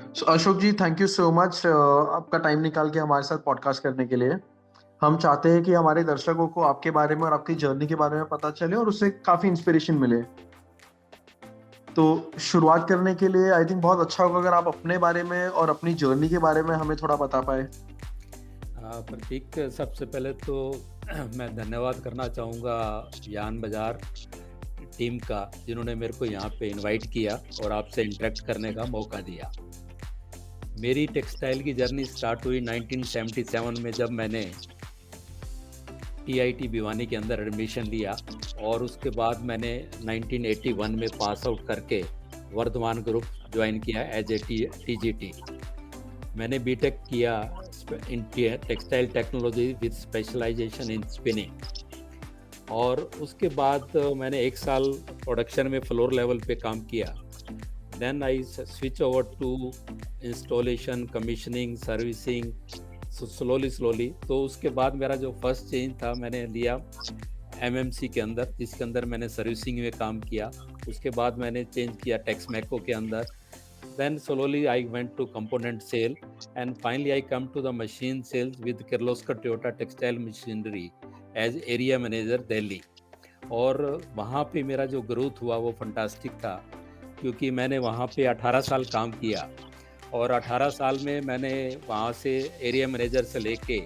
Ashok ji, thank you so much आपका time निकाल के हमारे साथ पॉडकास्ट करने के लिए। हम चाहते हैं कि हमारे दर्शकों को आपके बारे में और आपकी जर्नी के बारे में पता चले और उससे काफी इंस्पिरेशन मिले। तो शुरुआत करने के लिए आई थिंक बहुत अच्छा होगा अगर आप अपने बारे में और अपनी जर्नी के बारे में हमें थोड़ा बता पाए। प्रतीक, सबसे पहले तो मैं धन्यवाद करना चाहूँगा यान बाज़ार टीम का, जिन्होंने मेरे को यहाँ पे इनवाइट किया और आपसे इंटरेक्ट करने का मौका दिया। मेरी टेक्सटाइल की जर्नी स्टार्ट हुई 1977 में, जब मैंने टीआईटी भिवानी के अंदर एडमिशन लिया और उसके बाद मैंने 1981 में पास आउट करके वर्धमान ग्रुप ज्वाइन किया एज ए टीजीटी। मैंने बीटेक किया in textile technology with specialization in spinning, और उसके बाद मैंने 1 साल प्रोडक्शन में फ्लोर लेवल पे काम किया। Then I switch over to installation, commissioning, servicing, slowly. तो उसके बाद मेरा जो फर्स्ट चेंज था, मैंने लिया एमएमसी के अंदर, जिसके अंदर मैंने सर्विसिंग में काम किया। उसके बाद मैंने चेंज किया टेक्समैको के अंदर। Then slowly I went to component sale, and finally I come to the machine sales with Kirloskar Toyota Textile Machinery as area manager Delhi. और वहाँ पे मेरा जो ग्रोथ हुआ वो फंटास्टिक था, क्योंकि मैंने वहाँ पे 18 साल काम किया, और 18 साल में मैंने वहाँ से एरिया मैनेजर से लेके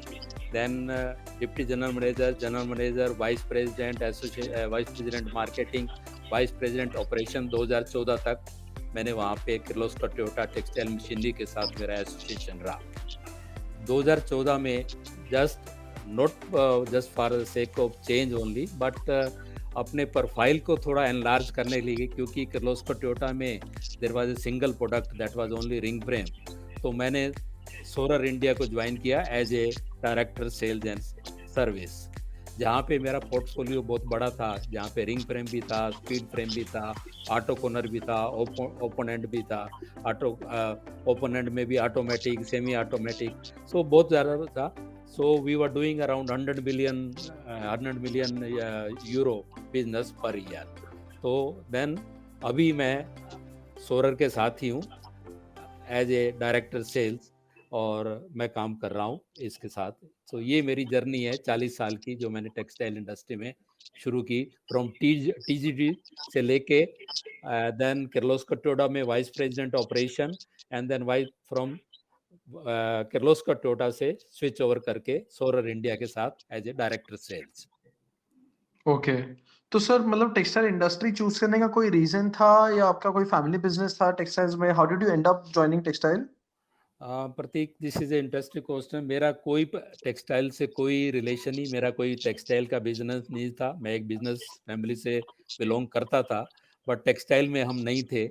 then deputy general manager, vice president, vice president marketing, vice president operation 2014 तक मैंने वहाँ पे किर्लोस्कर टोयोटा टेक्सटाइल मशीनरी के साथ मेरा एसोसिएशन रहा। 2014 में just for the sake of change only, but अपने प्रोफाइल को थोड़ा एनलार्ज करने के लिए, क्योंकि किर्लोस्कर टोयोटा में there was a single product that was only ring frame, तो मैंने सोलर इंडिया को ज्वाइन किया as a director sales and service, जहाँ पे मेरा पोर्टफोलियो बहुत बड़ा था, जहाँ पे रिंग फ्रेम भी था, स्पीड फ्रेम भी था, ऑटो कॉर्नर भी था, ओपन एंड भी था, ओपन एंड में भी ऑटोमेटिक, सेमी ऑटोमेटिक, सो बहुत ज़्यादा था। So we were doing around 100 million euro business per year. तो देन अभी मैं सोरर के साथ ही हूँ एज ए डायरेक्टर सेल्स, और मैं काम कर रहा हूँ इसके साथ। तो ये मेरी जर्नी है 40 साल की, जो मैंने टेक्सटाइल इंडस्ट्री में शुरू की फ्रॉम टीजीडी से लेके देन किर्लोस्कर टोयोटा में vice president operation, and then vice from Kirloskar Toyota से स्विच ओवर करके सोरर इंडिया के साथ as a director sales. Okay, तो सर मतलब टेक्सटाइल इंडस्ट्री चूज करने का कोई रीजन था या आपका कोई फैमिली बिजनेस था टेक्सटाइल्स में? How did you end up joining textile? Prateek, this is a interesting question. मेरा कोई टेक्सटाइल से कोई रिलेशन नहीं, मेरा कोई टेक्सटाइल का बिजनेस नहीं था। मैं एक बिजनेस फैमिली से बिलोंग करता था, बट टेक्सटाइल में हम नहीं थे।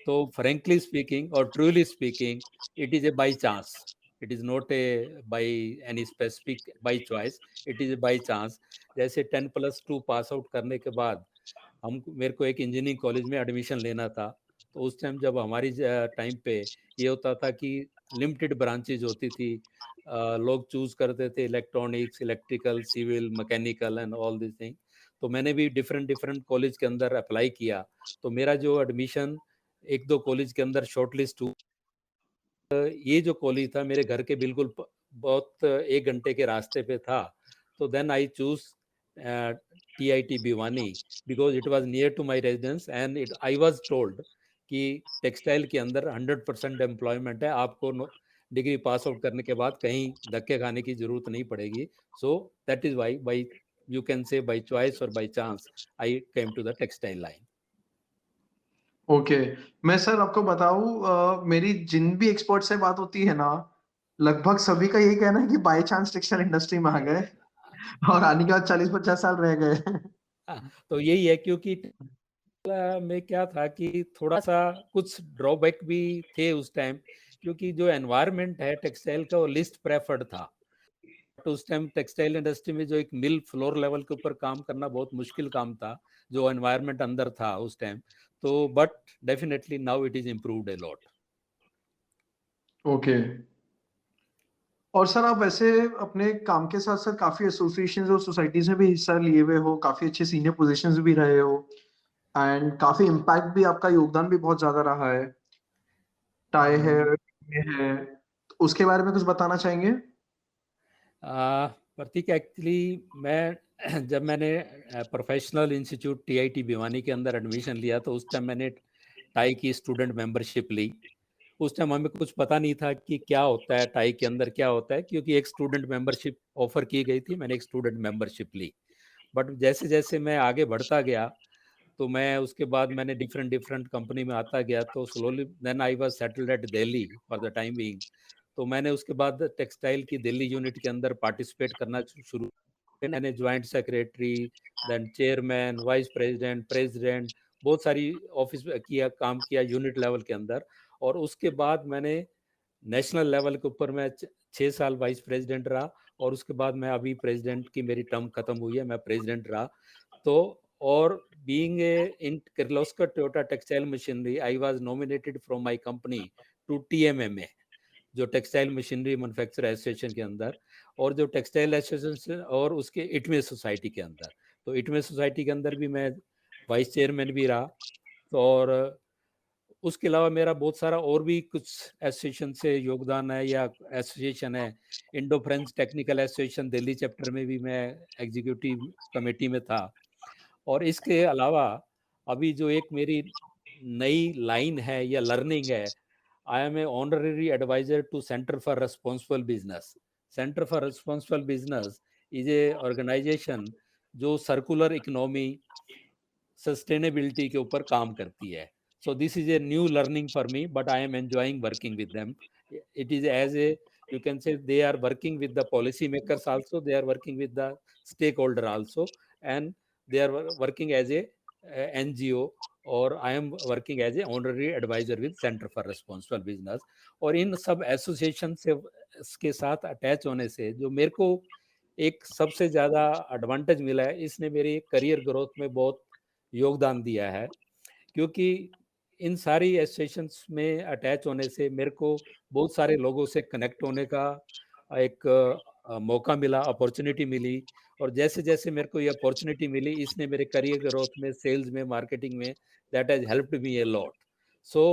तो फ्रेंकली स्पीकिंग और truly speaking, it is a by chance. It is not a by any specific by choice, it is a by chance. जैसे 10+2 पास आउट करने के बाद मेरे को एक इंजीनियरिंग कॉलेज में एडमिशन लेना था। तो उस टाइम जब हमारी टाइम पे ये होता था कि लिमिटेड ब्रांचेज होती थी, लोग चूज करते थे electronics, electrical, civil, mechanical and all this thing. तो मैंने भी डिफरेंट डिफरेंट कॉलेज के अंदर अप्लाई किया। तो मेरा जो एडमिशन एक दो कॉलेज के अंदर शॉर्टलिस्ट हुआ। ये जो कॉलेज था मेरे घर के बिल्कुल बहुत 1 घंटे के रास्ते पे था। तो then I choose TIT Bhiwani because it was near to my residence, and it I was told कि टेक्सटाइल के अंदर 100% एम्प्लॉयमेंट है, आपको डिग्री पास आउट करने के बाद कहीं धक्के खाने की जरूरत नहीं पड़ेगी। So that is why by you can say by choice और by chance I came to the textile line. Okay, मैं सर आपको बताऊं, मेरी जिन भी एक्सपर्ट से बात होती है ना, लगभग सभी का यही कहना है कि बाय चांस टेक्सटाइल इंडस्ट्री में आ गए और आने के बाद 40-50 साल रह गए। तो यही है, क्योंकि में क्या था कि थोड़ा सा कुछ ड्रॉबैक भी थे उस टाइम, क्योंकि जो एनवायरनमेंट है टेक्सटाइल का वो लिस्ट प्रेफर्ड था। तो उस टाइम टेक्सटाइल इंडस्ट्री में जो एक मिल फ्लोर लेवल के ऊपर काम करना बहुत मुश्किल काम था, जो एनवायरनमेंट अंदर था उस टाइम। तो but definitely now it is improved a lot. Okay, और सर आप वैसे अपने काम के साथ साथ काफी एसोसिएशंस और सोसाइटीज में भी हिस्सा लिए हुए हो, काफी अच्छे सीनियर पोजीशंस भी रहे हो, एंड काफी इम्पैक्ट भी, आपका योगदान भी बहुत ज्यादा रहा है। टाई है, ये है, तो उसके बारे में कुछ बताना चाहेंगे? प्रतीक, एक्चुअली मैं जब मैंने प्रोफेशनल इंस्टीट्यूट टीआईटी भिवानी के अंदर एडमिशन लिया, तो उस टाइम मैंने टाई की स्टूडेंट मेंबरशिप ली। उस टाइम हमें कुछ पता नहीं था कि क्या होता है, टाई के अंदर क्या होता है, क्योंकि एक स्टूडेंट मेंबरशिप ऑफर की गई थी, मैंने एक स्टूडेंट मेंबरशिप ली। बट जैसे जैसे मैं आगे बढ़ता गया, तो मैं उसके बाद मैंने डिफरेंट डिफरेंट कंपनी में आता गया, तो slowly then I was settled at Delhi for the time being. तो मैंने उसके बाद टेक्सटाइल की दिल्ली यूनिट के अंदर पार्टिसिपेट करना शुरू। मैंने joint secretary, then chairman, vice president, president, बहुत सारी ऑफिस में किया, काम किया यूनिट लेवल के अंदर। और उसके बाद मैंने नेशनल लेवल के ऊपर मैं 6 साल वाइस प्रेसिडेंट रहा। और उसके बाद मैं अभी प्रेसिडेंट की मेरी टर्म खत्म हुई है, मैं प्रेसिडेंट रहा। तो और being a in Kirloskar Toyota textile machinery, I was nominated from my company to TMMA, जो टेक्सटाइल मशीनरी मैन्युफैक्चर एसोसिएशन के अंदर, और जो टेक्सटाइल एसोसिएशन और उसके इटवे सोसाइटी के अंदर। तो इटवे सोसाइटी के अंदर भी मैं वाइस चेयरमैन भी रहा। तो और उसके अलावा मेरा बहुत सारा और भी कुछ एसोसिएशन से योगदान है या एसोसिएशन है। Indo French technical association Delhi chapter में भी मैं एग्जीक्यूटिव कमेटी में था। और इसके अलावा अभी जो एक मेरी नई लाइन है या लर्निंग है, I am a honorary advisor to centre for responsible business. Centre for responsible business is a organization जो सर्कुलर इकोनॉमी, सस्टेनेबिलिटी के ऊपर काम करती है। So this is a new learning for me, but I am enjoying working with them. It is as a, you can say, they are working with the policy makers also, they are working with the stakeholder also, and they are working as a NGO, or I am working as a honorary advisor with Center for Responsible Business। और इन सब association से के साथ attach होने से जो मेरे को एक सबसे ज़्यादा एडवांटेज मिला है, इसने मेरी करियर ग्रोथ में बहुत योगदान दिया है। क्योंकि इन सारी एसोसिएशंस में अटैच होने से मेरे को बहुत सारे लोगों से कनेक्ट होने का एक मौका मिला, अपॉर्चुनिटी मिली। और जैसे जैसे मेरे को ये अपॉर्चुनिटी मिली, इसने मेरे करियर ग्रोथ में, सेल्स में, मार्केटिंग में, that has helped me a lot. So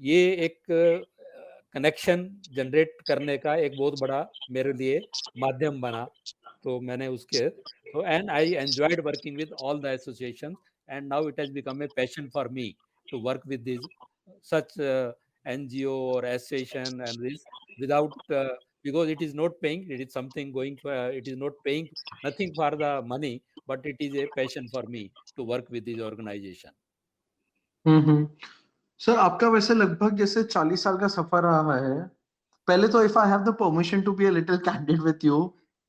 ये एक कनेक्शन जनरेट करने का एक बहुत बड़ा मेरे लिए माध्यम बना। तो मैंने उसके, तो and I enjoyed working with all the association, and now it has become a passion for me to work with these such NGO or association and this without because it is not paying, it is something going for, it is not paying nothing for the money, but it is a passion for me to work with this organization। Hmm. Sir, आपका वैसे लगभग जैसे 40 साल का सफर रहा है। पहले तो if I have the permission to be a little candid with you,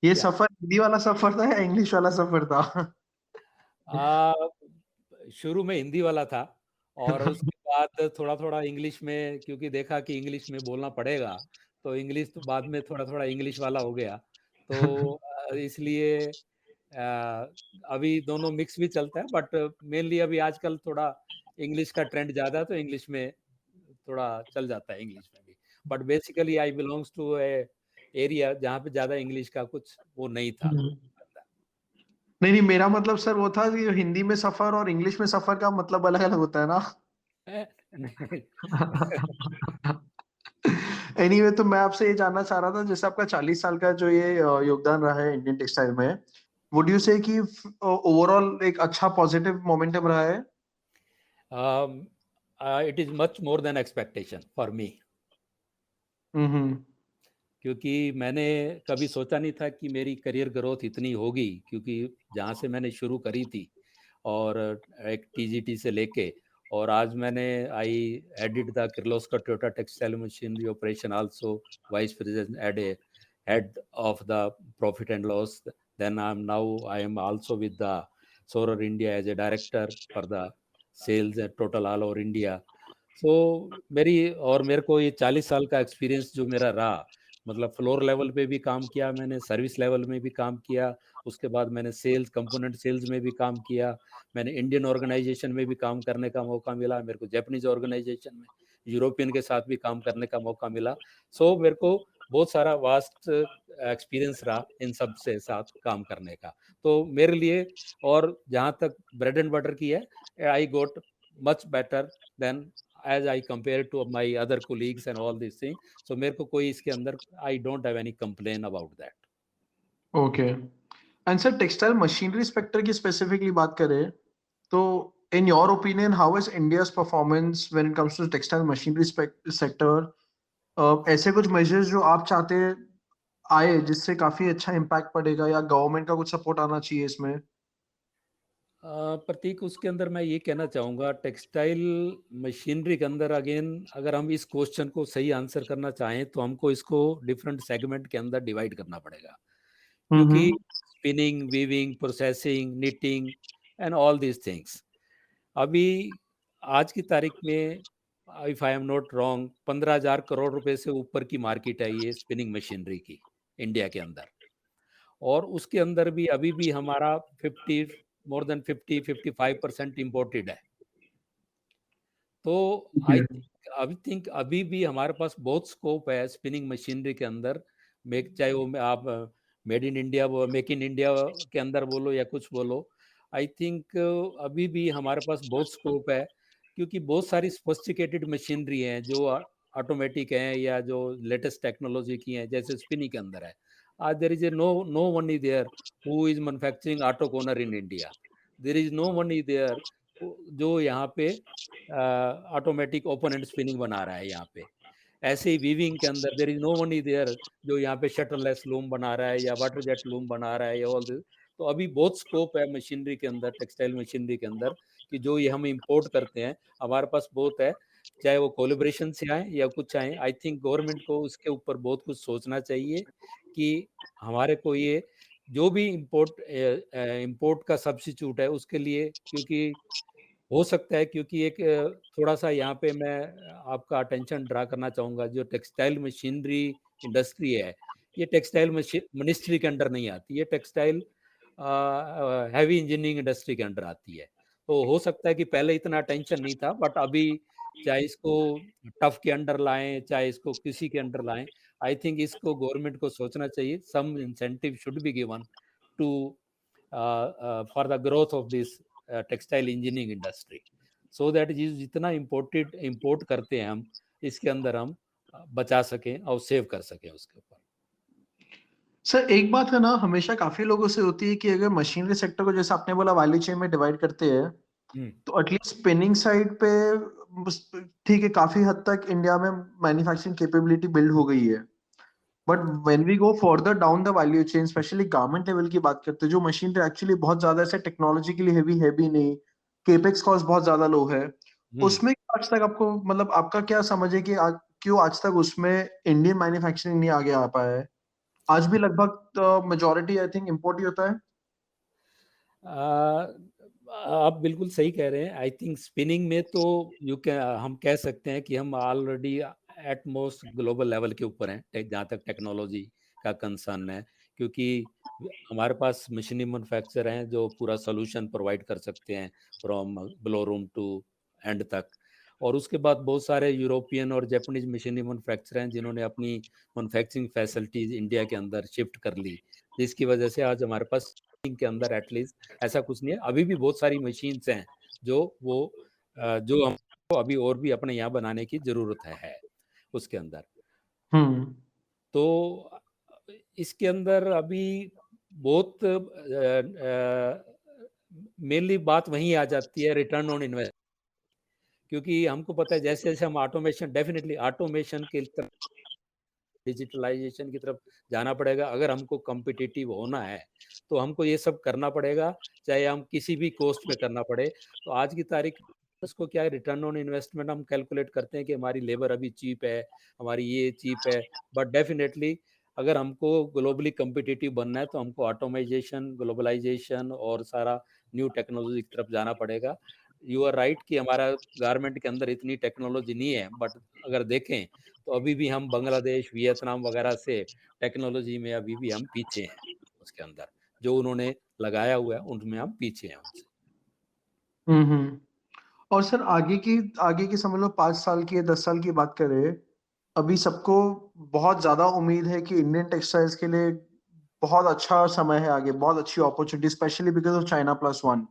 ये या सफर हिंदी वाला सफर था या इंग्लिश वाला सफर था? शुरू में हिंदी वाला था, और उसके बाद थोड़ा थोड़ा इंग्लिश में, क्योंकि देखा कि इंग्लिश में बोलना पड़ेगा, तो इंग्लिश तो बाद में थोड़ा थोड़ा इंग्लिश वाला हो गया। तो इसलिए अभी दोनों मिक्स भी चलता है, बट मेनली अभी आजकल थोड़ा इंग्लिश का ट्रेंड ज़्यादा है, तो इंग्लिश में थोड़ा चल जाता है, इंग्लिश में भी। But basically I belongs to a area जहाँ पे ज़्यादा इंग्लिश का कुछ वो नहीं था। नहीं नहीं, मेरा मतलब सर वो था कि हिंदी में सफर और इंग्लिश में सफर का मतलब अलग अलग होता है ना। एनीवे, तो मैं आपसे ये जानना चाह रहा था, जैसे आपका 40 साल का जो ये योगदान रहा है इंडियन टेक्सटाइल में, वुड यू से कि ओवरऑल एक अच्छा पॉजिटिव मोमेंटम रहा है? It is much more than expectation for me. Hmm. क्योंकि मैंने कभी सोचा नहीं था कि मेरी करियर ग्रोथ इतनी होगी, क्योंकि जहाँ से मैंने शुरू करी थी, और एक टीजीटी से लेके, और आज मैंने I headed the Kirloskar Toyota textile machinery operation also, vice president and a head of the profit and loss. Then I am also with the सोरर India as a director for the sales and total all over India. So मेरे को ये 40 साल का experience जो मेरा रहा, मतलब फ्लोर लेवल पे भी काम किया मैंने, सर्विस लेवल में भी काम किया, उसके बाद मैंने सेल्स, कंपोनेंट सेल्स में भी काम किया, मैंने इंडियन ऑर्गेनाइजेशन में भी काम करने का मौका मिला, मेरे को जापानीज ऑर्गेनाइजेशन में, यूरोपियन के साथ भी काम करने का मौका मिला। सो मेरे को बहुत सारा वास्ट एक्सपीरियंस रहा इन सब से साथ काम करने का। तो मेरे लिए, और जहाँ तक ब्रेड एंड बटर की है, I got much better than as I compare to my other colleagues and all these things. So मेरे को कोई इसके अंदर I don't have any complaint about that. Okay. And sir textile machinery sector की specifically बात करें तो in your opinion how is India's performance when it comes to textile machinery sector? ऐसे कुछ मेजर्स जो आप चाहते आए जिससे काफी अच्छा इम्पैक्ट पड़ेगा या गवर्नमेंट का कुछ सपोर्ट आना चाहिए इसमें? प्रतीक, उसके अंदर मैं ये कहना चाहूँगा, टेक्सटाइल मशीनरी के अंदर अगेन अगर हम इस क्वेश्चन को सही आंसर करना चाहें तो हमको इसको डिफरेंट सेगमेंट के अंदर डिवाइड करना पड़ेगा, क्योंकि spinning, weaving, processing, knitting and all these things अभी आज की तारीख में, if I am not wrong, 15,000 crore रुपए से ऊपर की मार्केट है ये स्पिनिंग मशीनरी की इंडिया के अंदर। और उसके अंदर भी अभी भी हमारा 50 मोर देन 50-55% इम्पोर्टेड है। तो आई थिंक अभी भी हमारे पास बहुत स्कोप है स्पिनिंग मशीनरी के अंदर। चाहे वो आप made in India, make in India के अंदर बोलो या कुछ बोलो, आई थिंक अभी भी हमारे पास बहुत स्कोप है, क्योंकि बहुत सारी सोफिस्टिकेटेड मशीनरी हैं जो ऑटोमेटिक हैं या जो लेटेस्ट टेक्नोलॉजी की हैं, जैसे स्पिनिंग के अंदर है। आज there is no one is there who is manufacturing autoconer in India. There is no one is there जो यहाँ पे ऑटोमेटिक ओपन एंड स्पिनिंग बना रहा है यहाँ पे। ऐसे ही वीविंग के अंदर there is no one is there जो यहाँ पे शटरलेस लूम बना रहा है या वाटर जेट लूम बना रहा है या ऑल दिस। तो अभी बहुत स्कोप है मशीनरी के अंदर, टेक्सटाइल मशीनरी के अंदर, कि जो ये हम इंपोर्ट करते हैं हमारे पास बहुत है, चाहे वो कोलेब्रेशन से आए या कुछ आए। आई थिंक गवर्नमेंट को उसके ऊपर बहुत कुछ सोचना चाहिए कि हमारे को ये जो भी इंपोर्ट का सब्स्टिट्यूट है उसके लिए, क्योंकि हो सकता है, क्योंकि एक थोड़ा सा यहाँ पे मैं आपका अटेंशन ड्रा करना चाहूँगा, जो टेक्सटाइल मशीनरी इंडस्ट्री है ये टेक्सटाइल मिनिस्ट्री के अंडर नहीं आती, ये टेक्सटाइल हैवी इंजीनियरिंग इंडस्ट्री के अंडर आती है। तो हो सकता है कि पहले इतना अटेंशन नहीं था, बट अभी चाहे इसको टफ के अंडर लाएं चाहे इसको किसी के अंडर लाएं, आई थिंक इसको गवर्नमेंट को सोचना चाहिए, some incentive should be given to for the growth of this textile engineering industry, so that जितना इंपोर्ट करते हैं हम, इसके अंदर हम बचा सकें और सेव कर सकें उसके ऊपर। सर एक बात है ना, हमेशा काफी लोगों से होती है कि अगर मशीनरी सेक्टर को जैसे आपने बोला वैल्यू चेन में डिवाइड करते हैं, तो एटलीस्ट स्पिनिंग साइड पे ठीक है, काफी हद तक इंडिया में मैन्युफैक्चरिंग कैपेबिलिटी बिल्ड हो गई है। But when we go further down the value chain, specially garment level की बात करते हैं, जो मशीनरी एक्चुअली बहुत ज्यादा ऐसे टेक्नोलॉजिकली हेवी है भी नहीं, केपेक्स कॉस्ट बहुत ज्यादा लो है, उसमें आज तक आपको मतलब आपका क्या समझ है कि आज क्यों आज तक उसमें इंडियन मैन्युफैक्चरिंग नहीं आगे आ पाया है? आज भी लगभग मेजोरिटी आई थिंक इंपोर्ट ही होता है। आप बिल्कुल सही कह रहे हैं। आई थिंक स्पिनिंग में तो हम कह सकते हैं कि हम already at most global level के ऊपर हैं जहाँ तक टेक्नोलॉजी का कंसर्न है, क्योंकि हमारे पास मशीनी मैन्युफैक्चर हैं जो पूरा सोल्यूशन प्रोवाइड कर सकते हैं from blow room to end तक। और उसके बाद बहुत सारे यूरोपियन और जापानीज मशीनी मैन्युफैक्चर हैं जिन्होंने अपनी मैन्युफैक्चरिंग फैसिलिटीज इंडिया के अंदर शिफ्ट कर ली, जिसकी वजह से आज हमारे पास के अंदर एटलीस्ट ऐसा कुछ नहीं है। अभी भी बहुत सारी मशीन्स हैं जो हमको अभी और भी अपने यहाँ बनाने की जरूरत है उसके अंदर। तो इसके अंदर अभी बहुत मेनली बात वहीं आ जाती है, रिटर्न ऑन इन्वेस्टमेंट, क्योंकि हमको पता है जैसे जैसे हम ऑटोमेशन, डेफिनेटली ऑटोमेशन की तरफ, डिजिटलाइजेशन की तरफ जाना पड़ेगा। अगर हमको कॉम्पिटिटिव होना है तो हमको ये सब करना पड़ेगा, चाहे हम किसी भी कॉस्ट पे करना पड़े। तो आज की तारीख उसको क्या है, रिटर्न ऑन इन्वेस्टमेंट हम कैलकुलेट करते हैं कि हमारी लेबर अभी चीप है, हमारी ये चीप है, बट डेफिनेटली अगर हमको ग्लोबली कॉम्पिटिटिव बनना है तो हमको ऑटोमाइजेशन, ग्लोबलाइजेशन और सारा न्यू टेक्नोलॉजी की तरफ जाना पड़ेगा। यू आर राइट कि हमारा गारमेंट के अंदर इतनी टेक्नोलॉजी नहीं है, बट अगर देखें तो अभी भी हम बांग्लादेश, वियतनाम वगैरह से टेक्नोलॉजी में अभी भी हम पीछे हैं। उसके अंदर जो उन्होंने लगाया हुआ है उनमें हम पीछे हैं उनसे। और सर आगे की समझ लो 5 साल की या 10 साल की बात करें, अभी सबको बहुत ज्यादा उम्मीद है कि इंडियन टेक्सटाइल्स के लिए बहुत अच्छा समय है आगे, बहुत अच्छी अपॉर्चुनिटी, स्पेशली बिकॉज ऑफ चाइना+1।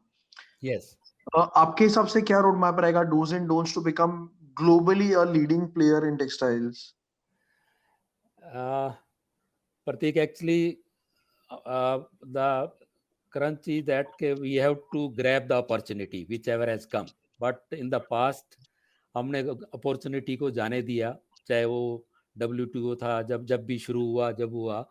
यस। आपके हिसाब से क्या रोड मैप रहेगा, dos and don'ts to become globally a leading player in textiles? Uh, Pratik, actually, the crunch is that we have to grab the opportunity whichever has come. But in the past, हमने opportunity को जाने दिया, चाहे वो WTO था, जब भी शुरू हुआ, जब हुआ,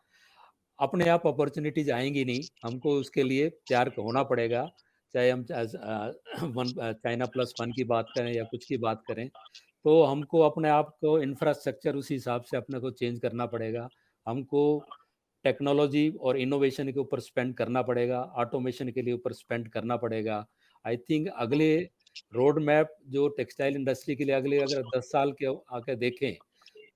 अपने आप अपॉर्चुनिटीज आएंगी नहीं, हमको उसके लिए तैयार होना पड़ेगा। चाहे हम चाइना प्लस वन की बात करें या कुछ की बात करें, तो हमको अपने आप को इंफ्रास्ट्रक्चर उसी हिसाब से अपने को चेंज करना पड़ेगा। हमको टेक्नोलॉजी और इनोवेशन के ऊपर स्पेंड करना पड़ेगा, ऑटोमेशन के लिए ऊपर स्पेंड करना पड़ेगा। आई थिंक अगले रोड मैप जो टेक्सटाइल इंडस्ट्री के लिए अगले अगर 10 साल के आके देखें,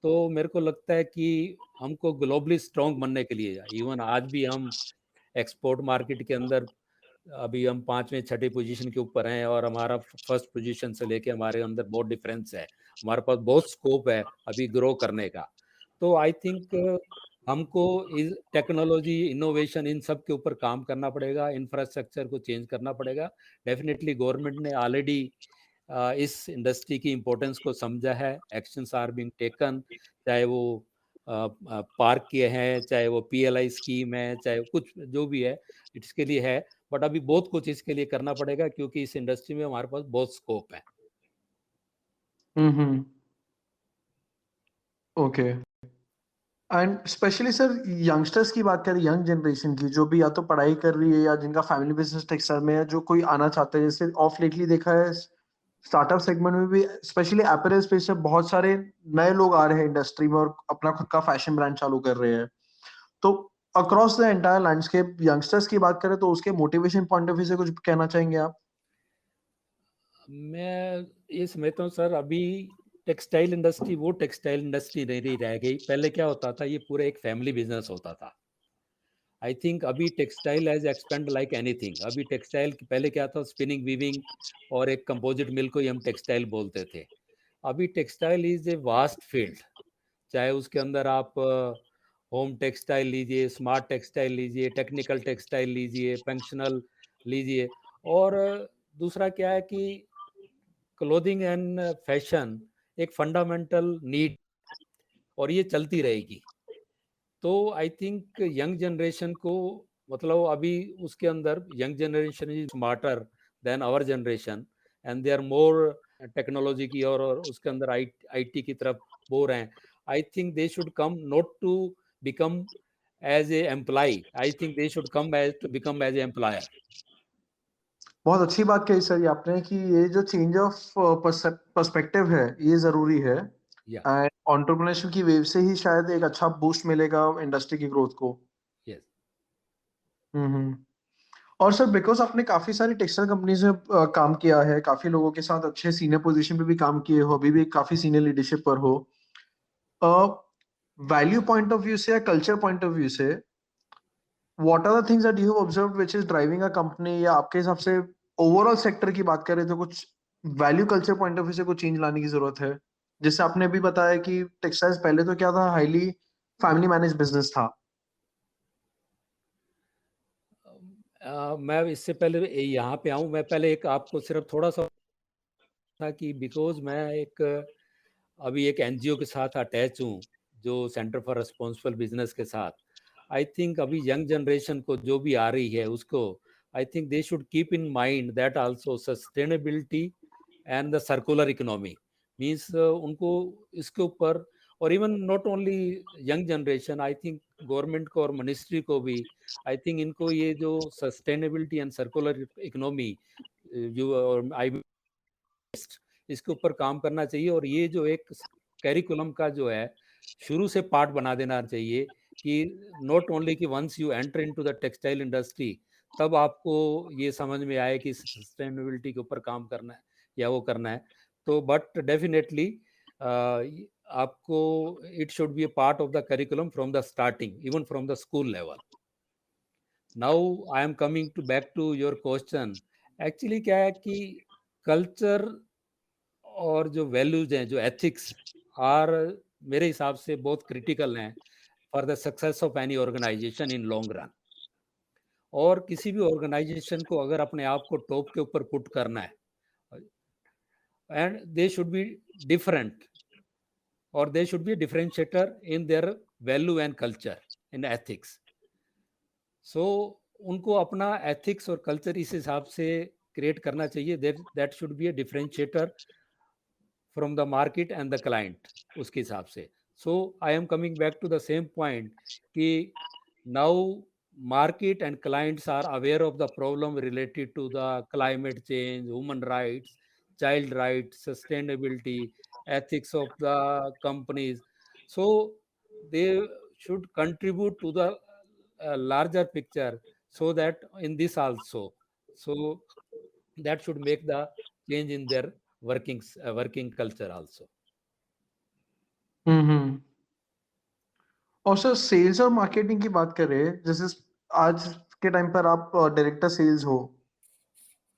तो मेरे को लगता है कि हमको ग्लोबली स्ट्रॉन्ग बनने के लिए, इवन आज भी हम एक्सपोर्ट मार्केट के अंदर अभी हम 5वें 6ठे पोजीशन के ऊपर हैं, और हमारा फर्स्ट पोजीशन से लेके हमारे अंदर बहुत डिफरेंस है। हमारे पास बहुत स्कोप है अभी ग्रो करने का। तो आई थिंक हमको इस टेक्नोलॉजी, इनोवेशन, इन सब के ऊपर काम करना पड़ेगा, इंफ्रास्ट्रक्चर को चेंज करना पड़ेगा। डेफिनेटली गवर्नमेंट ने ऑलरेडी इस इंडस्ट्री की इम्पोर्टेंस को समझा है, एक्शंस आर बीइंग टेकन, चाहे वो पार्क के हैं, चाहे वो PLI स्कीम है, चाहे कुछ जो भी है इसके लिए है। बट अभी बहुत कुछ इसके लिए करना पड़ेगा, क्योंकि इस इंडस्ट्री में हमारे पास बहुत स्कोप है। Hmm. Okay. And specially sir, youngsters की बात करें, यंग जनरेशन की, जो भी या तो पढ़ाई कर रही है या जिनका फैमिली बिजनेस टेक्सटाइल में है, जो कोई आना चाहता है, जैसे ऑफ लेटली देखा है स्टार्टअप सेगमेंट में भी, स्पेशली अपैरल स्पेस से बहुत सारे नए लोग आ रहे हैं इंडस्ट्री में और अपना खुद का फैशन ब्रांड चालू कर रहे हैं। तो across the entire landscape youngsters की बात करें तो उसके मोटिवेशन पॉइंट ऑफ व्यू से कुछ कहना चाहेंगे आप? मैं ये समझता हूँ सर, अभी टेक्सटाइल इंडस्ट्री वो टेक्सटाइल इंडस्ट्री नहीं रह गई। पहले क्या होता था, ये पूरा एक फैमिली बिजनेस होता था। आई थिंक अभी textile has expand like anything. अभी टेक्सटाइल पहले क्या था, स्पिनिंग, वीविंग और एक कंपोजिट मिल को ही हम टेक्सटाइल बोलते थे। अभी textile is a vast field. चाहे उसके अंदर आप होम टेक्सटाइल लीजिए, स्मार्ट टेक्सटाइल लीजिए, टेक्निकल टेक्सटाइल लीजिए, फंक्शनल लीजिए, और दूसरा क्या है कि क्लोथिंग एंड फैशन एक फंडामेंटल नीड, और ये चलती रहेगी। तो आई थिंक यंग जनरेशन को, मतलब अभी उसके अंदर young generation is smarter than our generation, and they are more technology की और उसके अंदर IT की तरफ बोर हैं। I think they should come not to become as a employee, I think they should come as to become as a employer. बहुत अच्छी बात कही सर ये आपने कि ये जो चेंज ऑफ पर्सपेक्टिव है ये जरूरी है, या एंड एंटरप्रेन्योरशिप की वेव से ही शायद एक अच्छा बूस्ट मिलेगा इंडस्ट्री की ग्रोथ को। यस। हम्म। और सर, बिकॉज आपने काफी सारी टेक्सटाइल कंपनीज में काम किया है, काफी लोगों के साथ अच्छे सीनियर पोजीशन पे भी काम किए हो, अभी भी काफी सीनियर लीडरशिप पर हो, वैल्यू पॉइंट ऑफ व्यू से या कल्चर पॉइंट ऑफ व्यू से, what are the things that you have observed which is driving a company, या आपके हिसाब से ओवरऑल सेक्टर की बात करें तो कुछ value culture point of view से कुछ चेंज लाने की जरूरत है? जैसे आपने भी बताया कि टेक्सटाइल्स पहले तो क्या था, हाईली फैमिली मैनेज बिजनेस था। मैं इससे पहले यहाँ पे आऊँ, मैं पहले एक आपको सिर्फ थोड़ा सा था कि बिकॉज मैं एक अभी एक NGO के साथ अटैच हूँ, जो सेंटर फॉर रिस्पॉन्सिबल बिजनेस के साथ। आई थिंक अभी यंग जनरेशन को जो भी आ रही है उसको, आई think they should keep in mind that also sustainability and the circular economy means उनको इसके ऊपर, और even not only young generation, I think government को और मिनिस्ट्री को भी, आई थिंक इनको ये जो सस्टेनेबिलिटी एंड सर्कुलर इकोनॉमी जो आई इसके ऊपर काम करना चाहिए। और ये जो एक कैरिकुलम का जो है शुरू से पार्ट बना देना चाहिए कि नॉट ओनली कि once you enter into the textile industry तब आपको ये समझ में आए कि सस्टेनेबिलिटी के ऊपर काम करना है या वो करना है। तो बट डेफिनेटली आपको it should be a part of the curriculum from the starting, even from the school level. Now I am coming to back to your question. Actually क्या है कि कल्चर और जो वैल्यूज हैं, जो एथिक्स आर, मेरे हिसाब से बहुत क्रिटिकल हैं for the success of any organization in long run. और किसी भी ऑर्गेनाइजेशन को अगर अपने आप को टॉप के ऊपर पुट करना है, and they should be different, or they should be a differentiator in their value and culture in ethics. So उनको अपना ethics और culture इस हिसाब से create करना चाहिए, that should be a differentiator from the market and the client उसके हिसाब से. So I am coming back to the same point कि now market and clients are aware of the problem related to the climate change, human rights, child rights, sustainability, ethics of the companies. So they should contribute to the larger picture, so that in this also, so that should make the change in their working culture also. हम्म। और sir sales और marketing की बात करें, जैसे आज के time पर आप डायरेक्टर सेल्स हो,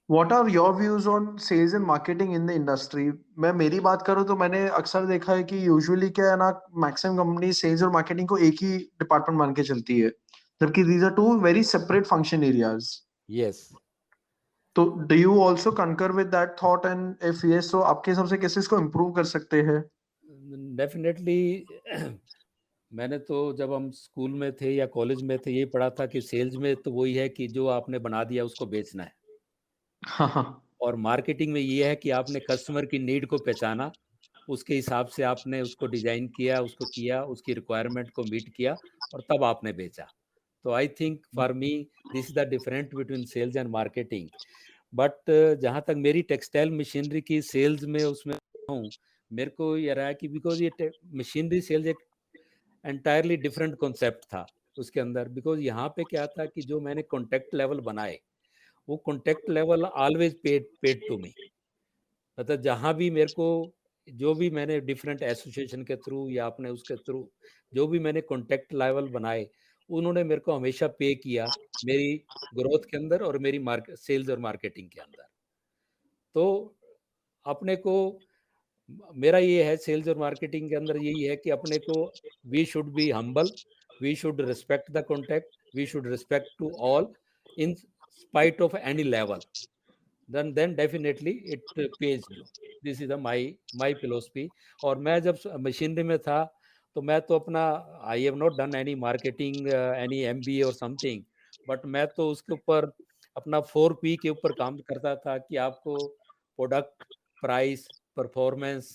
what are your views on sales and marketing in the industry? मैं मेरी बात करूं तो मैंने अक्सर देखा है कि यूजुअली क्या है ना, मैक्सिमम कंपनी सेल्स और मार्केटिंग को एक ही डिपार्टमेंट मान के चलती है, जबकि these are two very separate function areas. Yes, तो do you also concur with that thought, and if yes तो आपके हिसाब से कैसे इसको इम्प्रूव कर सकते हैं? डेफिनेटली। मैंने तो जब हम स्कूल में थे या कॉलेज में थे यही पढ़ा था कि सेल्स में तो वही है कि जो आपने बना दिया उसको बेचना है, हाँ हाँ। और मार्केटिंग में ये है कि आपने कस्टमर की नीड को पहचाना, उसके हिसाब से आपने उसको डिजाइन किया, उसको किया, उसकी रिक्वायरमेंट को मीट किया, और तब आपने बेचा. तो I think for me this is the different between sales and marketing. But जहाँ तक मेरी टेक्सटाइल मशीनरी की सेल्स में उसमें हूँ, मेरे को ये रहा है कि बिकॉज ये मशीनरी सेल्स एक एंटायरली डिफरेंट कॉन्सेप्ट था उसके अंदर. बिकॉज यहाँ पे क्या था कि जो मैंने कॉन्टेक्ट लेवल बनाए, वो contact level always paid to me. मतलब जहाँ भी मेरे को, जो भी मैंने डिफरेंट एसोसिएशन के थ्रू या अपने उसके थ्रू जो भी मैंने कॉन्टेक्ट लेवल बनाए, उन्होंने मेरे को हमेशा पे किया मेरी ग्रोथ के अंदर और मेरी मार्केट सेल्स और मार्केटिंग के अंदर. तो अपने को, मेरा ये है सेल्स और मार्केटिंग के अंदर यही है कि अपने को we should be humble, we should respect the contact, we should respect to all in spite of any level. then definitely it pays you. This is my philosophy. और मैं जब मशीनरी में था तो मैं तो अपना, I have not done any marketing, any MBA और समथिंग, बट मैं तो उसके ऊपर अपना 4P के ऊपर काम करता था कि आपको प्रोडक्ट, प्राइस, परफॉर्मेंस,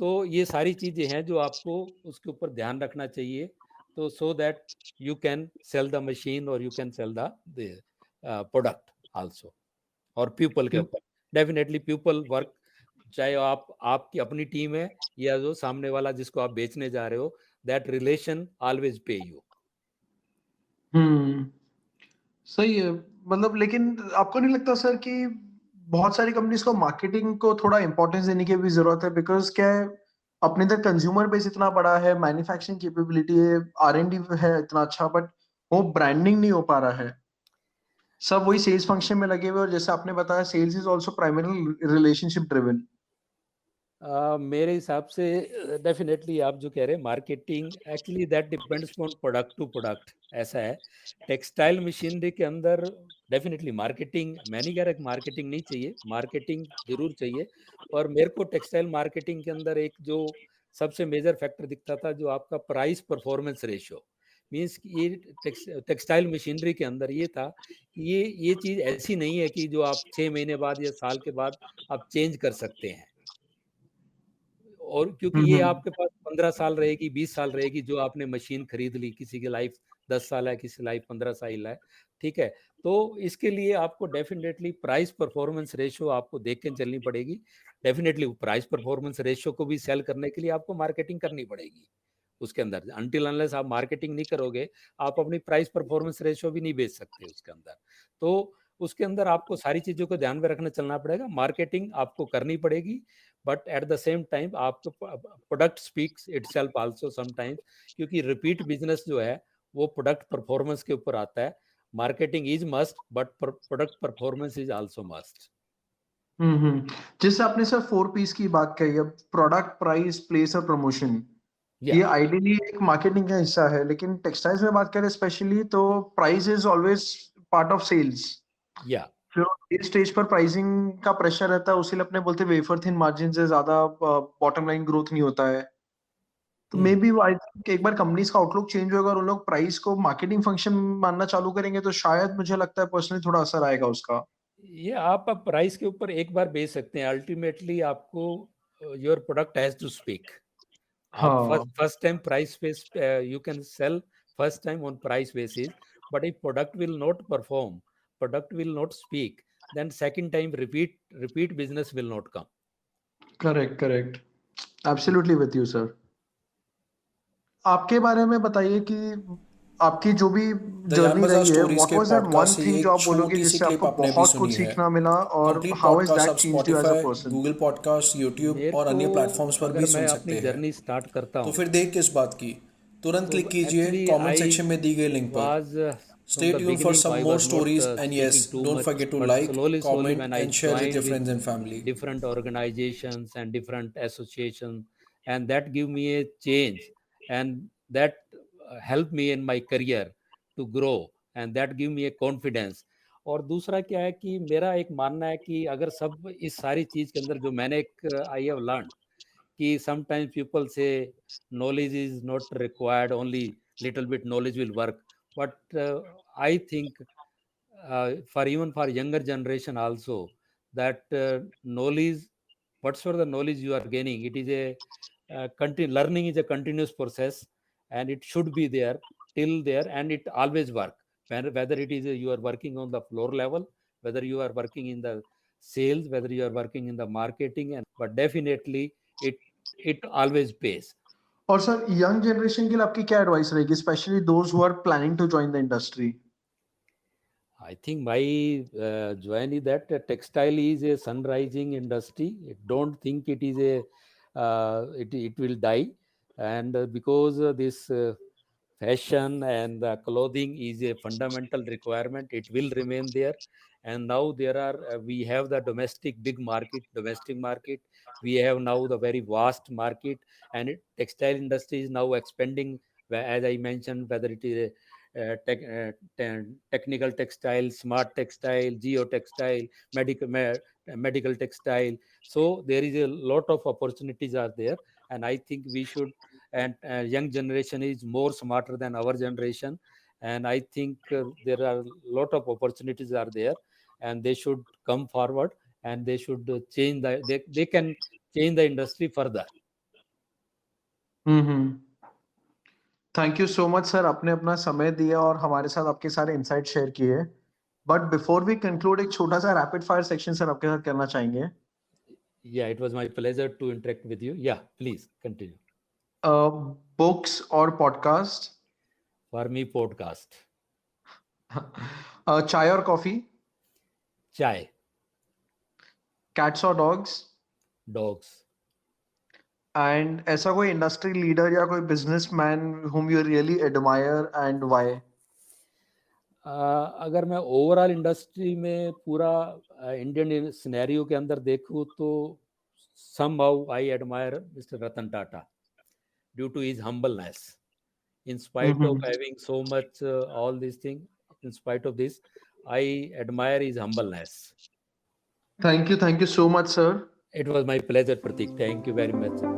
तो ये सारी चीज़ें हैं जो आपको उसके ऊपर ध्यान रखना चाहिए, तो so that you can sell the machine और you can sell the product also. और पीपल के ऊपर डेफिनेटली पीपल वर्क, चाहे आपकी अपनी टीम है या जो सामने वाला जिसको आप बेचने जा रहे हो, that relation always pay you. Hmm. सही है। मतलब लेकिन आपको नहीं लगता सर कि बहुत सारी कंपनीज को मार्केटिंग को थोड़ा इंपॉर्टेंस देने की भी जरूरत है? बिकॉज क्या है, अपने तक कंज्यूमर बेस इतना बड़ा है, मैन्युफैक्चरिंग कैपेबिलिटी है, R&D है इतना अच्छा, बट वो ब्रांडिंग नहीं हो पा रहा है। सब वही सेल्स फंक्शन में लगे हुए, और जैसे आपने बताया sales is also primary relationship driven. मेरे हिसाब से डेफिनेटली आप जो कह रहे हैं marketing, actually that depends on product to product. ऐसा है टेक्सटाइल मशीनरी के अंदर डेफिनेटली मार्केटिंग, मैं नहीं कह रहा कि मार्केटिंग नहीं चाहिए, मार्केटिंग जरूर चाहिए. और मेरे को टेक्सटाइल मार्केटिंग के अंदर एक जो सबसे मेजर फैक्टर दिखता था, जो आपका प्राइस परफॉर्मेंस रेशियो, मीन्स ये टेक्सटाइल मशीनरी के अंदर ये था कि ये चीज़ ऐसी नहीं है कि जो आप 6 महीने बाद या साल के बाद आप चेंज कर सकते हैं. और क्योंकि ये हम्म। आपके पास 15 साल रहेगी, 20 साल रहेगी, जो आपने मशीन खरीद ली, किसी की लाइफ 10 साल है, किसी की लाइफ 15 साल है, ठीक है? तो इसके लिए आपको डेफिनेटली प्राइस परफॉर्मेंस रेशियो आपको देख के चलनी पड़ेगी. डेफिनेटली प्राइस परफॉर्मेंस रेशियो को भी सेल करने के लिए आपको मार्केटिंग करनी पड़ेगी उसके अंदर. अनटिल अनलेस आप मार्केटिंग नहीं करोगे, आप अपनी प्राइस परफॉर्मेंस रेशियो भी नहीं बेच सकते उसके अंदर. तो उसके अंदर आपको सारी चीज़ों को ध्यान में रखना चलना पड़ेगा. मार्केटिंग आपको करनी पड़ेगी, but at the same time आपको product speaks itself also sometimes, क्योंकि रिपीट बिजनेस जो है वो प्रोडक्ट परफॉर्मेंस के ऊपर आता है. Marketing is must, but product performance is also must. Hmm. जैसे आपने सर 4 पीस की बात कही, अब प्रोडक्ट, प्राइस, प्लेस और प्रमोशन, या ये आइडियली एक मार्केटिंग का हिस्सा है, लेकिन टेक्सटाइल्स में बात करें स्पेशली तो price is always part of sales. या जो इस स्टेज पर प्राइसिंग का प्रेशर रहता है, उसीलिए अपने बोलते वेफर थिन मार्जिन से ज्यादा बॉटम लाइन ग्रोथ नहीं होता है। तो मे बी आई थिंक एक बार कंपनीज का आउटलुक चेंज होगा और उन लोग प्राइस को मार्केटिंग फंक्शन मानना चालू करेंगे, तो शायद मुझे लगता है पर्सनली थोड़ा असर आएगा उसका। ये आप प्राइस के ऊपर एक बार बेच सकते हैं, अल्टीमेटली आपको your product has to speak. आप हाँ फर्स्ट टाइम प्राइस पे you can sell first time on price basis, but if product will not perform, product will not speak, then second time repeat business will not come. Correct correct, absolutely with you sir. आपके बारे में बताइए कि आपकी जो भी the यान journey बाजार रही है, स्टोरीज व्हाट के वाज दैट वन पॉडकास्ट से थिंग ये जो एक आप बोलोगे छोटी सी जिससे क्लिप आपको आपने भी बहुत सुनी कुछ है। सीखना मिला, और complete how is podcast that आप changed you as a Spotify, person? Google podcast, YouTube मेरे और को अन्य प्लेटफॉर्म्स पर अगर भी मैं सुन अपनी सकते हैं। जर्नी स्टार्ट करता तो हूँ, फिर देर किस बात की, तुरंत तो क्लिक कीजिए एक्चुअली कमेंट आई सेक्शन में दी गई लिंक पर। was Stay from the tuned for beginning some I more was not stories, and yes, speaking too don't much, forget to but like, slowly comment, when I and share with joined your with friends and family. different organizations and different associations, and that give me a change, and that help me in my career to grow, and that give me a confidence. और दूसरा क्या है कि मेरा एक मानना है कि अगर सब इस सारी चीज के अंदर जो मैंने एक आई हैव लर्न कि sometimes people say knowledge is not required, only little bit knowledge will work, but I think for even for younger generation also, that knowledge, whatsoever the knowledge you are gaining, it is a learning is a continuous process, and it should be there till there, and it always work. Whether it is you are working on the floor level, whether you are working in the sales, whether you are working in the marketing, and but definitely it always pays. और sir young generation के लिए आपकी क्या advice रहेगी, specially those who are planning to join the industry? I think my join is that textile is a sunrising industry. Don't think it is a it will die, and because this fashion and clothing is a fundamental requirement, it will remain there. And now there are we have the domestic market. We have now the very vast market, and textile industry is now expanding. As I mentioned, whether it is technical textile, smart textile, geo textile, medical textile. So there is a lot of opportunities are there, and I think we should. And young generation is more smarter than our generation, and I think there are a lot of opportunities are there, and they should come forward, and they should change they can change the industry further. Thank you so much sir, आपने अपना समय दिया और हमारे साथ आपके सारे insight share किए। बट बिफोर वी कंक्लूड, एक छोटा सा रैपिड फायर सेक्शन सर आपके साथ करना चाहेंगे। Yeah, it was my pleasure to interact with you. Yeah, please continue. Books और पॉडकास्ट? For me, podcast. चाय और कॉफी? Chai. कैट्स और डॉग्स? Dogs. एंड ऐसा कोई इंडस्ट्री लीडर या कोई businessman whom you really admire and why? अगर मैं ओवरऑल इंडस्ट्री में पूरा इंडियन सिनेरियो के अंदर देखूं तो somehow I admire Mr. Ratan Tata due to his humbleness. In spite of having so much all these things, in spite of this, I admire his humbleness. Thank you so much, sir. It was my pleasure, Pratik. Thank you very much.